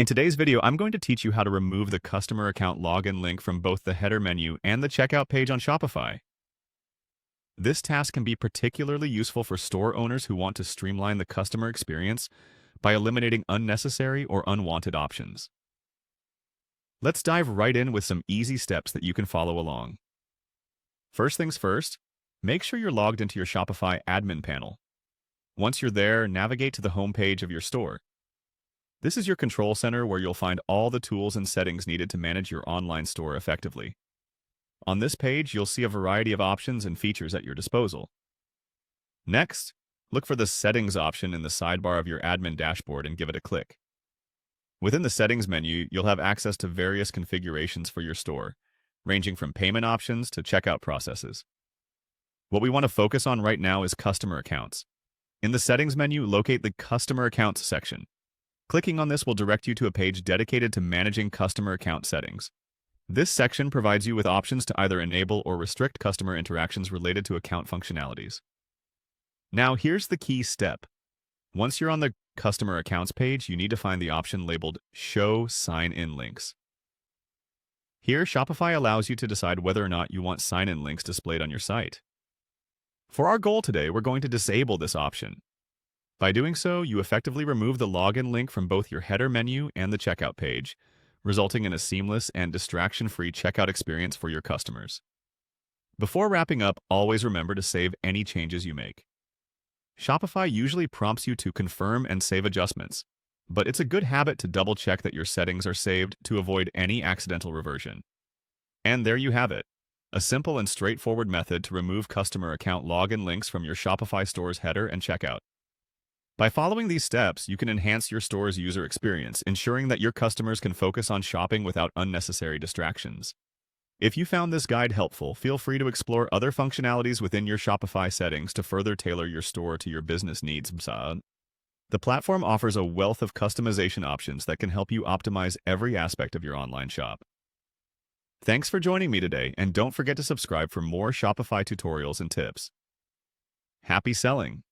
In today's video, I'm going to teach you how to remove the customer account login link from both the header menu and the checkout page on Shopify. This task can be particularly useful for store owners who want to streamline the customer experience by eliminating unnecessary or unwanted options. Let's dive right in with some easy steps that you can follow along. First things first, make sure you're logged into your Shopify admin panel. Once you're there, navigate to the home page of your store. This is your control center where you'll find all the tools and settings needed to manage your online store effectively. On this page, you'll see a variety of options and features at your disposal. Next, look for the Settings option in the sidebar of your admin dashboard and give it a click. Within the Settings menu, you'll have access to various configurations for your store, ranging from payment options to checkout processes. What we want to focus on right now is customer accounts. In the Settings menu, locate the Customer Accounts section. Clicking on this will direct you to a page dedicated to managing customer account settings. This section provides you with options to either enable or restrict customer interactions related to account functionalities. Now, here's the key step. Once you're on the Customer Accounts page, you need to find the option labeled Show Sign-In Links. Here, Shopify allows you to decide whether or not you want sign-in links displayed on your site. For our goal today, we're going to disable this option. By doing so, you effectively remove the login link from both your header menu and the checkout page, resulting in a seamless and distraction-free checkout experience for your customers. Before wrapping up, always remember to save any changes you make. Shopify usually prompts you to confirm and save adjustments, but it's a good habit to double-check that your settings are saved to avoid any accidental reversion. And there you have it, a simple and straightforward method to remove customer account login links from your Shopify store's header and checkout. By following these steps, you can enhance your store's user experience, ensuring that your customers can focus on shopping without unnecessary distractions. If you found this guide helpful, feel free to explore other functionalities within your Shopify settings to further tailor your store to your business needs. The platform offers a wealth of customization options that can help you optimize every aspect of your online shop. Thanks for joining me today, and don't forget to subscribe for more Shopify tutorials and tips. Happy selling!